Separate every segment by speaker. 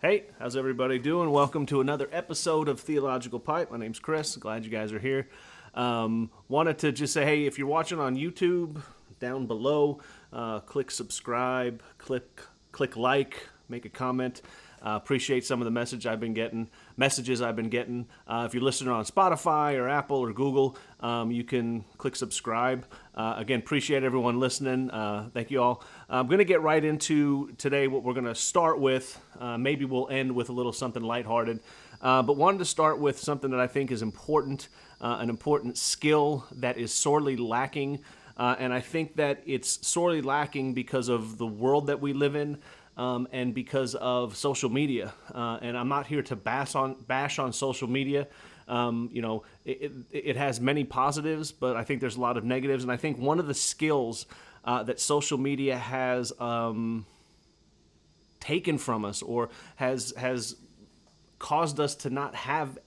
Speaker 1: Hey, how's everybody doing? Welcome to another episode of Theological Pipe. My name's Chris. Glad you guys are here. Wanted to just say, hey, if you're watching on YouTube, down below, click subscribe, click like, make a comment. Appreciate some of the messages I've been getting. If you're listening on Spotify or Apple or Google, you can click subscribe. Again, appreciate everyone listening. Thank you all. I'm going to get right into today what we're going to start with. Maybe we'll end with a little something lighthearted. But wanted to start with something that I think is important, an important skill that is sorely lacking. And I think that it's sorely lacking because of the world that we live in. And because of social media. And I'm not here to bash on social media. It has many positives, but I think there's a lot of negatives. And I think one of the skills that social media has taken from us, or has caused us to not have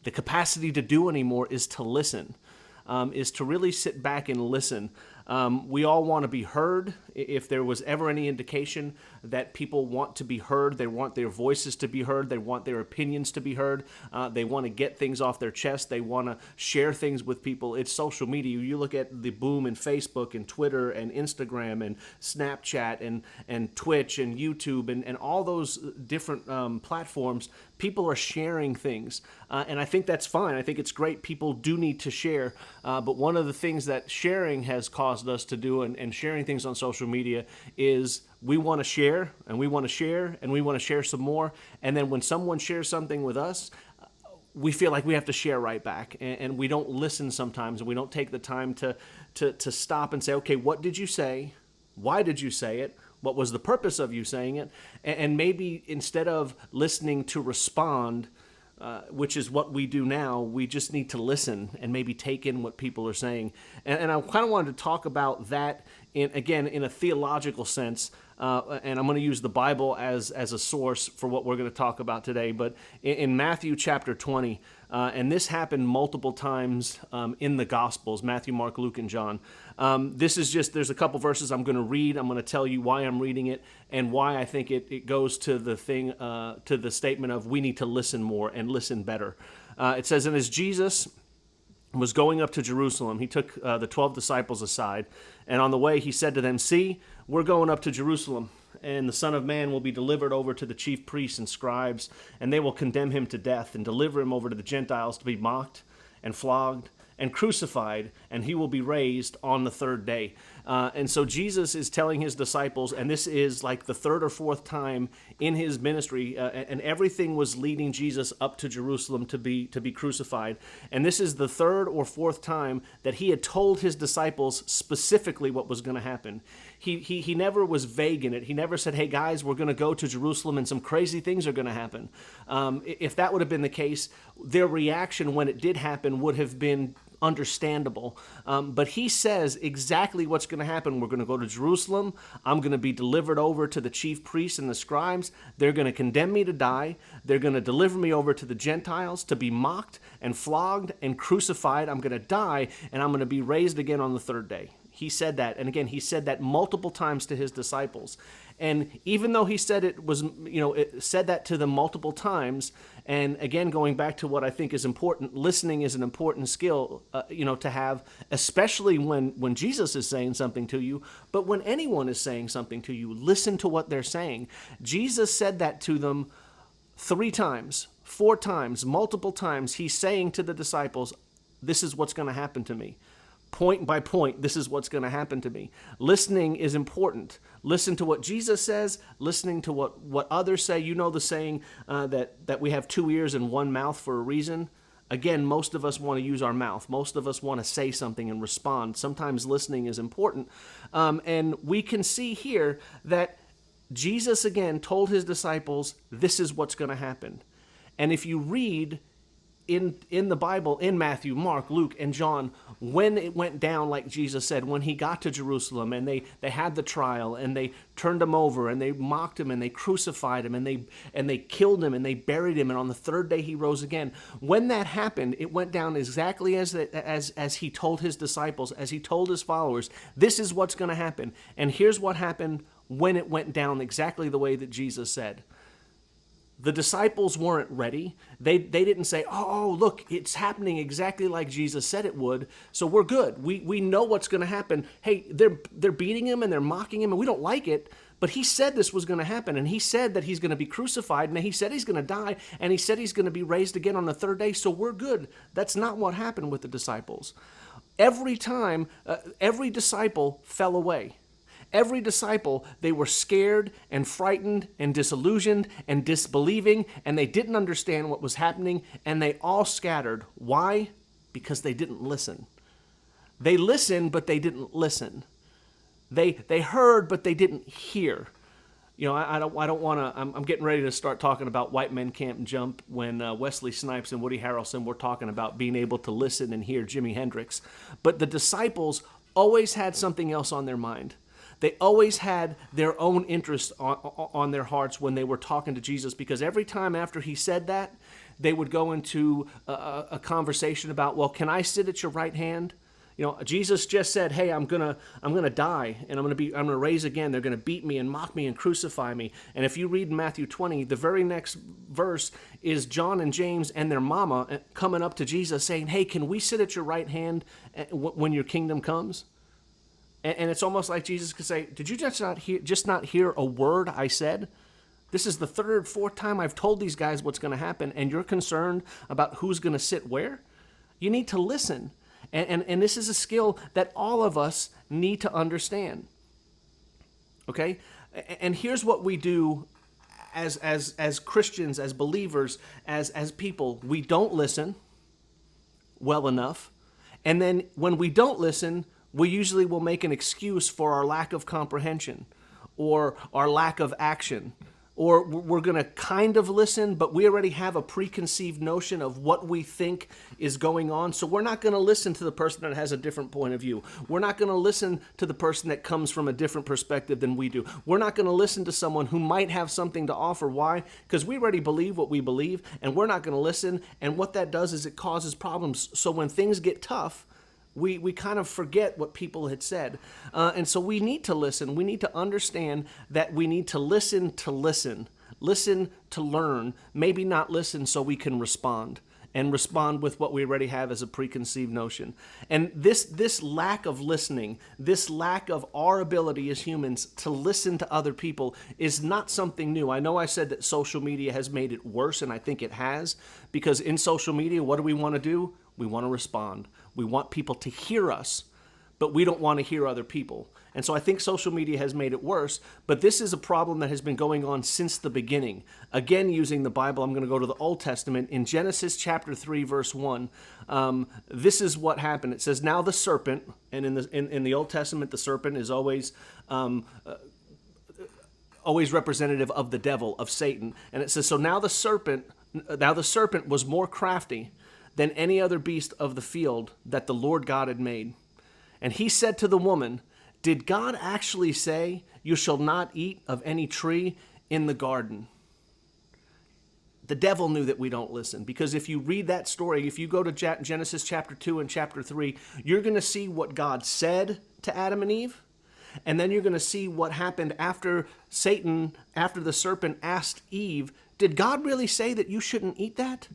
Speaker 1: the capacity to do anymore, is to listen. Is to really sit back and listen. We all want to be heard. If there was ever any indication that people want to be heard, they want their voices to be heard, they want their opinions to be heard, they want to get things off their chest, they want to share things with people, it's social media. You look at the boom in Facebook and Twitter and Instagram and Snapchat and Twitch and YouTube and all those different platforms. People are sharing things, and I think that's fine. I think it's great. People do need to share, but one of the things that sharing has caused us to do, and sharing things on social media, is we want to share, and we want to share, and we want to share some more, and then when someone shares something with us, we feel like we have to share right back, and we don't listen sometimes, and we don't take the time to stop and say, okay, what did you say? Why did you say it? What was the purpose of you saying it? And maybe instead of listening to respond, which is what we do now, we just need to listen and maybe take in what people are saying. And I kind of wanted to talk about that in a theological sense. And I'm going to use the Bible as a source for what we're going to talk about today. But in Matthew chapter 20, and this happened multiple times in the Gospels, Matthew, Mark, Luke, and John. There's a couple verses I'm going to read. I'm going to tell you why I'm reading it and why I think it goes to the statement of we need to listen more and listen better. It says, and as Jesus was going up to Jerusalem, he took the 12 disciples aside, and on the way he said to them, see, we're going up to Jerusalem, and the Son of Man will be delivered over to the chief priests and scribes, and they will condemn him to death and deliver him over to the Gentiles to be mocked and flogged and crucified, and he will be raised on the third day. And so Jesus is telling his disciples, and this is like the third or fourth time in his ministry, and everything was leading Jesus up to Jerusalem to be crucified. And this is the third or fourth time that he had told his disciples specifically what was going to happen. He never was vague in it. He never said, hey guys, we're going to go to Jerusalem and some crazy things are going to happen. If that would have been the case, their reaction when it did happen would have been understandable. But he says exactly what's going to happen. We're going to go to Jerusalem. I'm going to be delivered over to the chief priests and the scribes. They're going to condemn me to die. They're going to deliver me over to the Gentiles to be mocked and flogged and crucified. I'm going to die, and I'm going to be raised again on the third day. He said that. And again, he said that multiple times to his disciples. And even though he said it said that to them multiple times, and again, going back to what I think is important, listening is an important skill, to have, especially when Jesus is saying something to you, but when anyone is saying something to you, listen to what they're saying. Jesus said that to them 3 times, 4 times, multiple times. He's saying to the disciples, this is what's going to happen to me. Point by point, this is what's going to happen to me. Listening is important. Listen to what Jesus says, listening to what others say. You know the saying that we have 2 ears and 1 mouth for a reason. Again, most of us want to use our mouth. Most of us want to say something and respond. Sometimes listening is important. And we can see here that Jesus, again, told his disciples, this is what's going to happen. And if you read in the Bible, in Matthew, Mark, Luke, and John, when it went down, like Jesus said, when he got to Jerusalem and they had the trial and they turned him over and they mocked him and they crucified him and they killed him and they buried him, and on the third day he rose again. When that happened, it went down exactly as he told his disciples, as he told his followers, this is what's going to happen. And here's what happened when it went down exactly the way that Jesus said. The disciples weren't ready. They didn't say, oh, look, it's happening exactly like Jesus said it would, so we're good. We know what's going to happen. Hey, they're beating him and they're mocking him, and we don't like it, but he said this was going to happen, and he said that he's going to be crucified, and he said he's going to die, and he said he's going to be raised again on the third day, so we're good. That's not what happened with the disciples. Every time, every disciple fell away. Every disciple, they were scared and frightened and disillusioned and disbelieving, and they didn't understand what was happening, and they all scattered. Why? Because they didn't listen. They listened, but they didn't listen. They heard, but they didn't hear. You know, I don't want to. I'm getting ready to start talking about White Men Can't Jump when Wesley Snipes and Woody Harrelson were talking about being able to listen and hear Jimi Hendrix. But the disciples always had something else on their mind. They always had their own interest on their hearts when they were talking to Jesus, because every time after he said that, they would go into a conversation about, well, can I sit at your right hand? You know, Jesus just said, hey, I'm gonna die, and I'm gonna raise again. They're gonna beat me and mock me and crucify me. And if you read in Matthew 20, the very next verse is John and James and their mama coming up to Jesus saying, hey, can we sit at your right hand when your kingdom comes? And it's almost like Jesus could say, did you just not hear a word I said? This is the third, fourth time I've told these guys what's going to happen, and you're concerned about who's going to sit where? You need to listen. And this is a skill that all of us need to understand. Okay? And here's what we do as Christians, as believers, as people. We don't listen well enough. And then when we don't listen, we usually will make an excuse for our lack of comprehension or our lack of action. Or we're going to kind of listen, but we already have a preconceived notion of what we think is going on. So we're not going to listen to the person that has a different point of view. We're not going to listen to the person that comes from a different perspective than we do. We're not going to listen to someone who might have something to offer. Why? Because we already believe what we believe, and we're not going to listen. And what that does is it causes problems. So when things get tough, we kind of forget what people had said. And so we need to listen. We need to understand that we need to listen to listen. Listen to learn. Maybe not listen so we can respond. And respond with what we already have as a preconceived notion. And this lack of listening, this lack of our ability as humans to listen to other people is not something new. I know I said that social media has made it worse, and I think it has. Because in social media, what do we want to do? We want to respond. We want people to hear us, but we don't want to hear other people. And so I think social media has made it worse, but this is a problem that has been going on since the beginning. Again, using the Bible, I'm going to go to the Old Testament. In Genesis chapter 3, verse 1, this is what happened. It says, now the serpent, and in the Old Testament, the serpent is always representative of the devil, of Satan. And it says, so now the serpent was more crafty than any other beast of the field that the Lord God had made. And he said to the woman, did God actually say, you shall not eat of any tree in the garden? The devil knew that we don't listen, because if you read that story, if you go to Genesis chapter 2 and chapter 3, you're going to see what God said to Adam and Eve, and then you're going to see what happened after the serpent asked Eve, did God really say that you shouldn't eat that?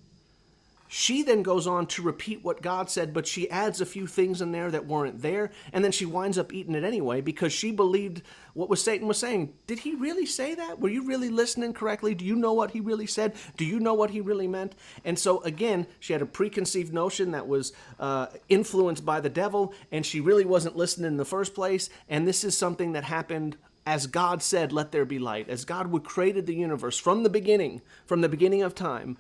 Speaker 1: She then goes on to repeat what God said, but she adds a few things in there that weren't there, and then she winds up eating it anyway because she believed what Satan was saying. Did he really say that? Were you really listening correctly? Do you know what he really said? Do you know what he really meant? And so again, she had a preconceived notion that was influenced by the devil, and she really wasn't listening in the first place, and this is something that happened as God said, let there be light. As God created the universe from the beginning of time,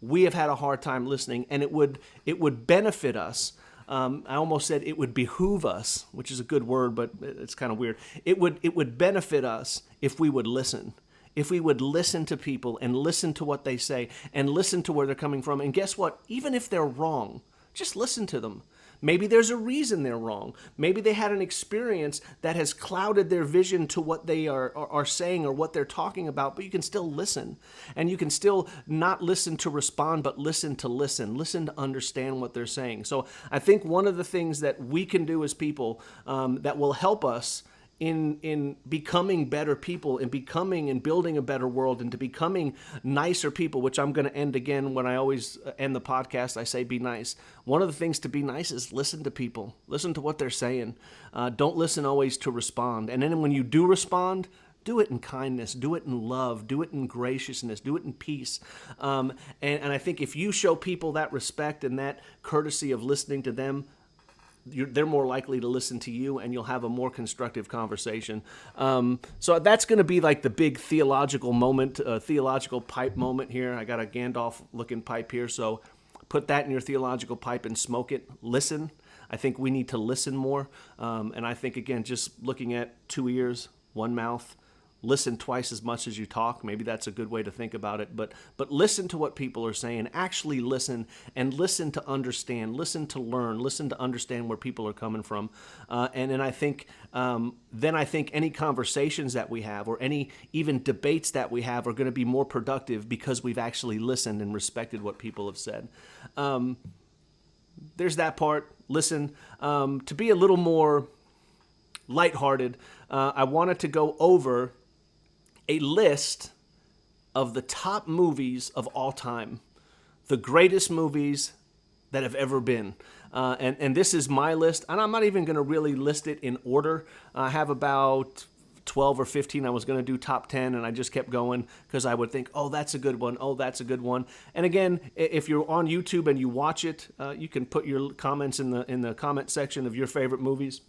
Speaker 1: we have had a hard time listening, and it would benefit us. I almost said it would behoove us, which is a good word, but it's kind of weird. It would benefit us if we would listen. If we would listen to people and listen to what they say and listen to where they're coming from. And guess what? Even if they're wrong, just listen to them. Maybe there's a reason they're wrong. Maybe they had an experience that has clouded their vision to what they are saying or what they're talking about, but you can still listen. And you can still not listen to respond, but listen to listen. Listen to understand what they're saying. So I think one of the things that we can do as people that will help us in becoming better people and becoming and building a better world and to becoming nicer people, which I'm going to end again when I always end the podcast. I say be nice. One of the things to be nice is listen to people. Listen to what they're saying. Don't listen always to respond. And then when you do respond, do it in kindness, do it in love, do it in graciousness, do it in peace. And I think if you show people that respect and that courtesy of listening to them, they're more likely to listen to you, and you'll have a more constructive conversation. So that's going to be like the big theological moment, theological pipe moment here. I got a Gandalf-looking pipe here, so put that in your theological pipe and smoke it. Listen. I think we need to listen more. And I think, again, just looking at 2 ears, 1 mouth, listen twice as much as you talk. Maybe that's a good way to think about it. But listen to what people are saying. Actually listen, and listen to understand. Listen to learn. Listen to understand where people are coming from. And then I think any conversations that we have or any even debates that we have are going to be more productive because we've actually listened and respected what people have said. There's that part. Listen. To be a little more lighthearted, I wanted to go over a list of the top movies of all time, the greatest movies that have ever been. And this is my list, and I'm not even going to really list it in order. I have about 12 or 15. I was going to do top 10, and I just kept going because I would think, oh, that's a good one. Oh, that's a good one. And again, if you're on YouTube and you watch it, you can put your comments in the comment section of your favorite movies.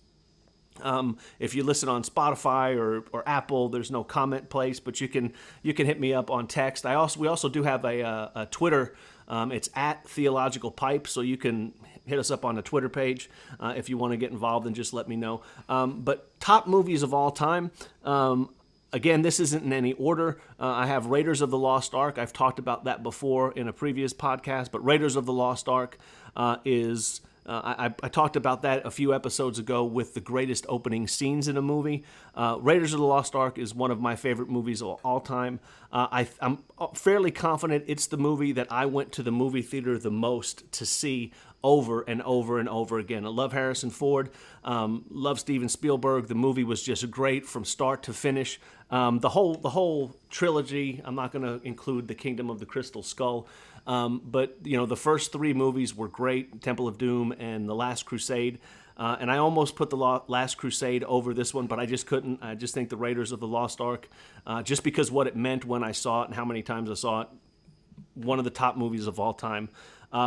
Speaker 1: If you listen on Spotify or Apple, there's no comment place, but you can hit me up on text. We also do have a Twitter. It's at Theological Pipe, so you can hit us up on the Twitter page if you want to get involved and just let me know. But top movies of all time. Again, this isn't in any order. I have Raiders of the Lost Ark. I've talked about that before in a previous podcast, but Raiders of the Lost Ark is... I talked about that a few episodes ago with the greatest opening scenes in a movie. Raiders of the Lost Ark is one of my favorite movies of all time. I'm fairly confident it's the movie that I went to the movie theater the most to see over and over and over again. I love Harrison Ford, love Steven Spielberg. The movie was just great from start to finish. The whole trilogy, I'm not going to include The Kingdom of the Crystal Skull, but the first 3 movies were great, Temple of Doom and The Last Crusade. And I almost put The Last Crusade over this one, but I just couldn't. I just think The Raiders of the Lost Ark, just because what it meant when I saw it and how many times I saw it, one of the top movies of all time.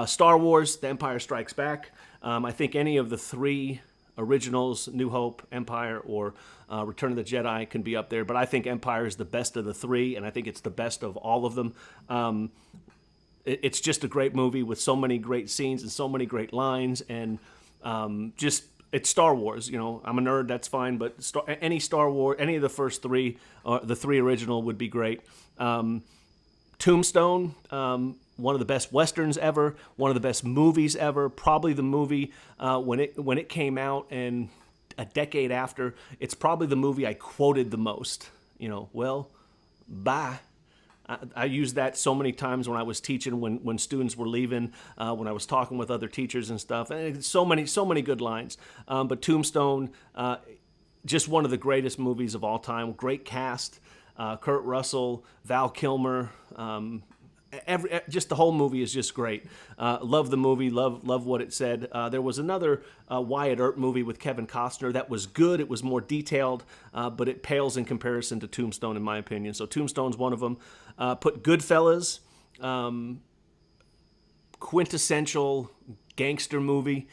Speaker 1: Star Wars, The Empire Strikes Back. I think any of the 3 originals, New Hope, Empire, or Return of the Jedi can be up there, but I think Empire is the best of the 3, and I think it's the best of all of them. It's just a great movie with so many great scenes and so many great lines, and it's Star Wars. I'm a nerd, that's fine, but any Star Wars, any of the first 3, the 3 original would be great. Tombstone, one of the best westerns ever, one of the best movies ever. Probably the movie when it came out, and a decade after, it's probably the movie I quoted the most. Well, bye. I used that so many times when I was teaching, when students were leaving, when I was talking with other teachers and stuff. And so many good lines. But Tombstone, just one of the greatest movies of all time. Great cast. Kurt Russell, Val Kilmer, just the whole movie is just great. Love the movie, love what it said. There was another Wyatt Earp movie with Kevin Costner that was good. It was more detailed, but it pales in comparison to Tombstone, in my opinion. So Tombstone's one of them. Put Goodfellas, quintessential gangster movie.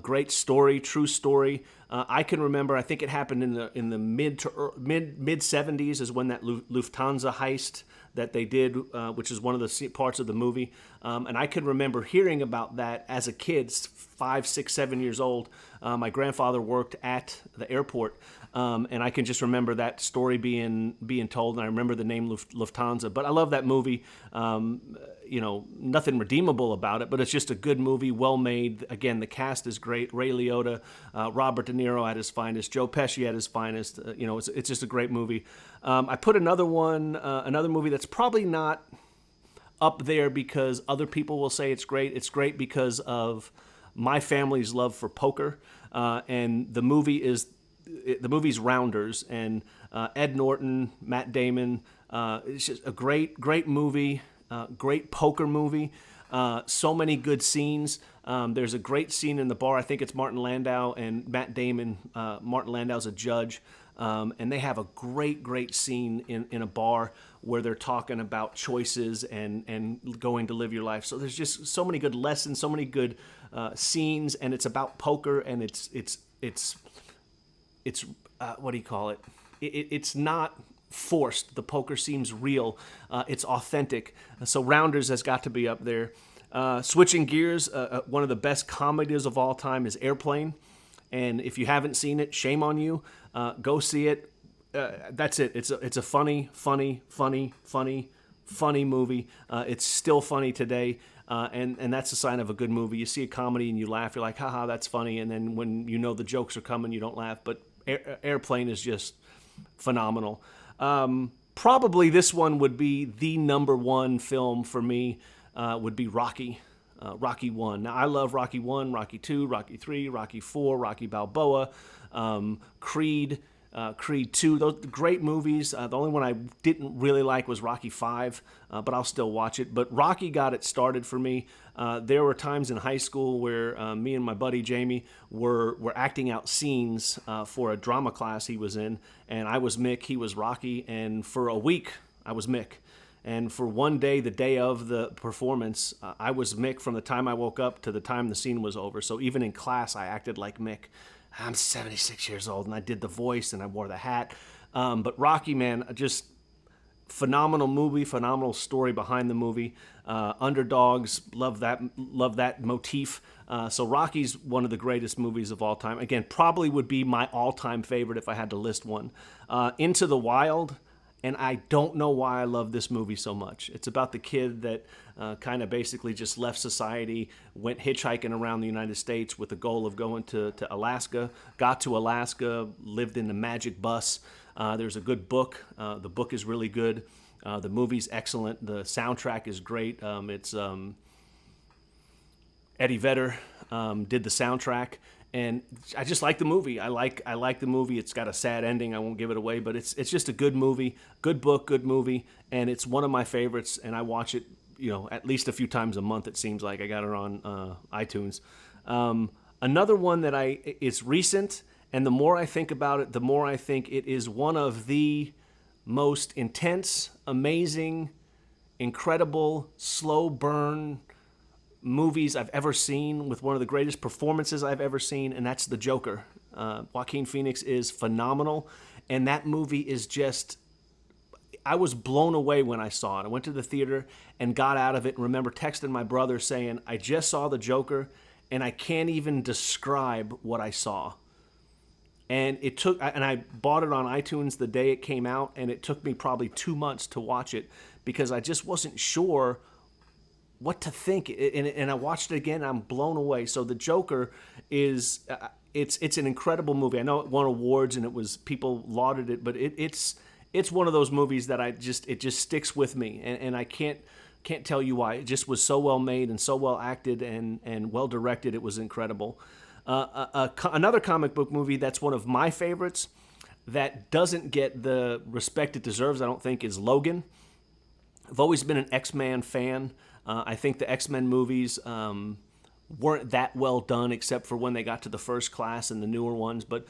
Speaker 1: Great story, true story. I can remember. I think it happened in the mid 70s is when that Lufthansa heist that they did, which is one of the parts of the movie. And I can remember hearing about that as a kid, 5, 6, 7 years old. My grandfather worked at the airport, and I can just remember that story being told. And I remember the name Lufthansa. But I love that movie. Nothing redeemable about it, but it's just a good movie, well made. Again, the cast is great. Ray Liotta, Robert De Niro at his finest, Joe Pesci at his finest. It's just a great movie. I put another movie that's probably not up there because other people will say it's great. It's great because of my family's love for poker, and the movie is the movie's Rounders, and Ed Norton, Matt Damon. It's just a great movie, great poker movie. So many good scenes. There's a great scene in the bar. I think it's Martin Landau and Matt Damon. Martin Landau's a judge. And they have a great scene in a bar where they're talking about choices and going to live your life. So there's just so many good lessons, so many good scenes, and it's about poker, and it's what do you call it? It's not forced. The poker seems real. It's authentic. So Rounders has got to be up there. Switching gears, one of the best comedies of all time is Airplane. And if you haven't seen it, shame on you. Go see it. That's it. It's a funny movie. It's still funny today. And that's a sign of a good movie. You see a comedy and you laugh. You're like, haha, that's funny. And then when you know the jokes are coming, you don't laugh. But Airplane is just phenomenal. Probably this one would be the number one film for me, would be Rocky. Rocky 1. Now, I love Rocky 1, Rocky 2, Rocky 3, Rocky 4, Rocky Balboa, Creed, Creed 2. Those great movies. The only one I didn't really like was Rocky 5, but I'll still watch it. But Rocky got it started for me. There were times in high school where me and my buddy Jamie were acting out scenes for a drama class he was in, and I was Mick, he was Rocky, and for a week I was Mick. And for one day, the day of the performance, I was Mick from the time I woke up to the time the scene was over. So even in class, I acted like Mick. I'm 76 years old, and I did the voice, and I wore the hat. But Rocky, man, just phenomenal movie, phenomenal story behind the movie. Underdogs, love that motif. So Rocky's one of the greatest movies of all time. Again, probably would be my all-time favorite if I had to list one. Into the Wild. And I don't know why I love this movie so much. It's about the kid that kind of basically just left society, went hitchhiking around the United States with the goal of going to Alaska, got to Alaska, lived in the magic bus. There's a good book. The book is really good. The movie's excellent. The soundtrack is great. It's Eddie Vedder did the soundtrack. And I just like the movie. I like the movie. It's got a sad ending. I won't give it away, but it's just a good movie, good book, good movie, and it's one of my favorites. And I watch it, at least a few times a month. It seems like I got it on iTunes. Another one that it's recent, and the more I think about it, the more I think it is one of the most intense, amazing, incredible, slow burn movies I've ever seen, with one of the greatest performances I've ever seen, and that's The Joker. Joaquin Phoenix is phenomenal, and that movie is just, I was blown away when I saw it. I went to the theater and got out of it and remember texting my brother saying, I just saw The Joker, and I can't even describe what I saw. And I bought it on iTunes the day it came out, and it took me probably 2 months to watch it because I just wasn't sure what to think, and I watched it again. I'm blown away. So The Joker is it's an incredible movie. I know it won awards and people lauded it, but it's one of those movies that it just sticks with me, and I can't tell you why. It just was so well made and so well acted and well directed. It was incredible. Another comic book movie that's one of my favorites that doesn't get the respect it deserves, I don't think, is Logan. I've always been an X-Men fan. I think the X-Men movies weren't that well done, except for when they got to the First Class and the newer ones. But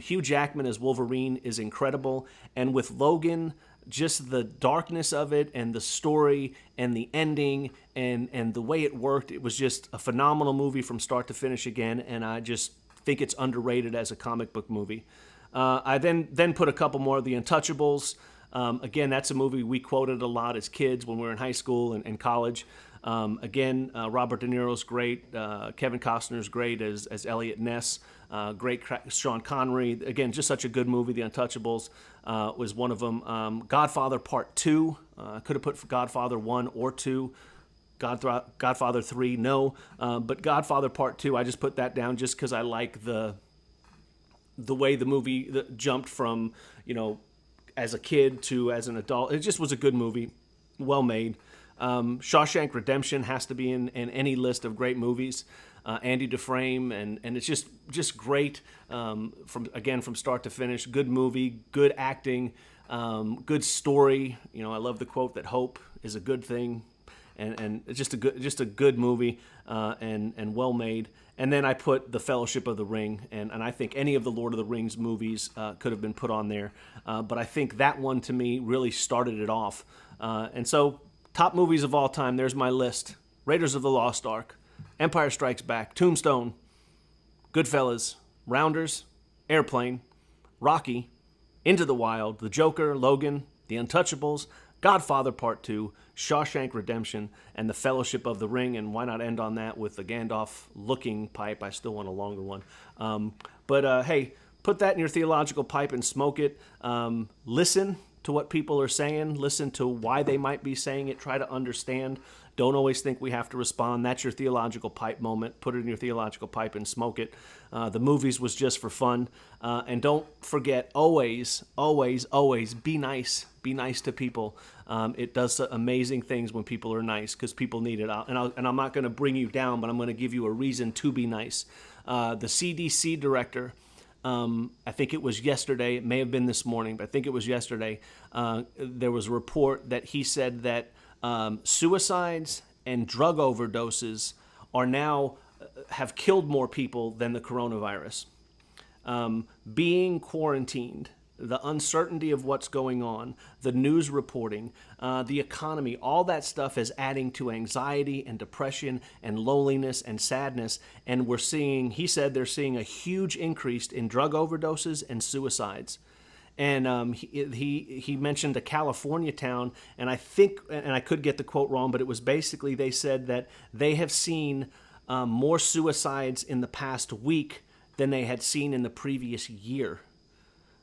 Speaker 1: Hugh Jackman as Wolverine is incredible. And with Logan, just the darkness of it and the story and the ending and the way it worked, it was just a phenomenal movie from start to finish again. And I just think it's underrated as a comic book movie. I then put a couple more of The Untouchables. Again, that's a movie we quoted a lot as kids when we were in high school and college. Robert De Niro's great. Kevin Costner's great as Elliot Ness. Great Sean Connery. Again, just such a good movie. The Untouchables was one of them. Godfather Part 2. Could have put Godfather 1 or 2. Godfather 3, no. But Godfather Part 2, I just put that down just because I like the way the movie jumped from, as a kid to as an adult. It just was a good movie, well made. Shawshank Redemption has to be in any list of great movies. Andy Dufresne, and it's just great from start to finish. Good movie, good acting, good story. I love the quote that hope is a good thing, and it's just a good movie, and well made. And then I put The Fellowship of the Ring, and I think any of the Lord of the Rings movies could have been put on there, but I think that one to me really started it off. And so, top movies of all time. There's my list: Raiders of the Lost Ark, Empire Strikes Back, Tombstone, Goodfellas, Rounders, Airplane, Rocky, Into the Wild, The Joker, Logan, The Untouchables, Godfather Part 2, Shawshank Redemption, and The Fellowship of the Ring. And why not end on that with the Gandalf-looking pipe? I still want a longer one. But hey, put that in your theological pipe and smoke it. Listen to what people are saying. Listen to why they might be saying it. Try to understand. Don't always think we have to respond. That's your theological pipe moment. Put it in your theological pipe and smoke it. The movies was just for fun. And don't forget, always, always, always be nice. Be nice to people. It does amazing things when people are nice, because people need it. And I'm not going to bring you down, but I'm going to give you a reason to be nice. The CDC director, I think it was yesterday, it may have been this morning, but I think it was yesterday, there was a report that he said that suicides and drug overdoses are now have killed more people than the coronavirus. Being quarantined, the uncertainty of what's going on, the news reporting, the economy, all that stuff is adding to anxiety and depression and loneliness and sadness. And he said they're seeing a huge increase in drug overdoses and suicides. And he mentioned a California town, and I think, and I could get the quote wrong, but it was basically, they said that they have seen more suicides in the past week than they had seen in the previous year.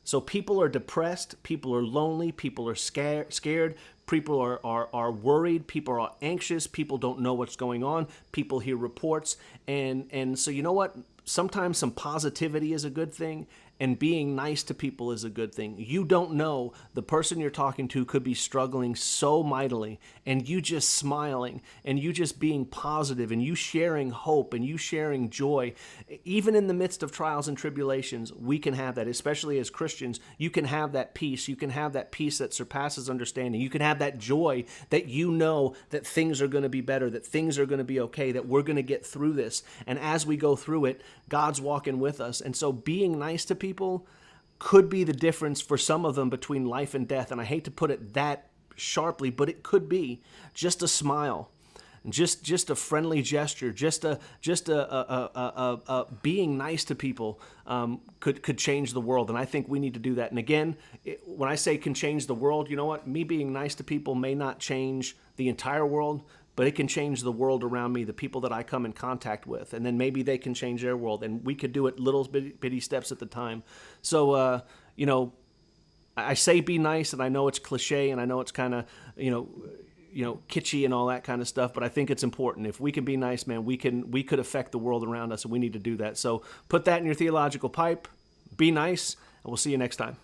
Speaker 1: So people are depressed, people are lonely, people are scared, people are worried, people are anxious, people don't know what's going on, people hear reports, and so you know what? Sometimes some positivity is a good thing, and being nice to people is a good thing. You don't know, the person you're talking to could be struggling so mightily, and you just smiling, and you just being positive, and you sharing hope, and you sharing joy. Even in the midst of trials and tribulations, we can have that, especially as Christians. You can have that peace. You can have that peace that surpasses understanding. You can have that joy that you know that things are going to be better, that things are going to be okay, that we're going to get through this. And as we go through it, God's walking with us. And so being nice to people could be the difference for some of them between life and death. And I hate to put it that sharply, but it could be just a smile, just a friendly gesture, just a being nice to people could change the world. And I think we need to do that. And again, when I say can change the world, you know what? Me being nice to people may not change the entire world, but it can change the world around me, the people that I come in contact with, and then maybe they can change their world, and we could do it little bitty steps at the time. So, I say be nice, and I know it's cliche, and I know it's kind of, kitschy and all that kind of stuff, but I think it's important. If we can be nice, man, we could affect the world around us, and we need to do that. So put that in your theological pipe, be nice, and we'll see you next time.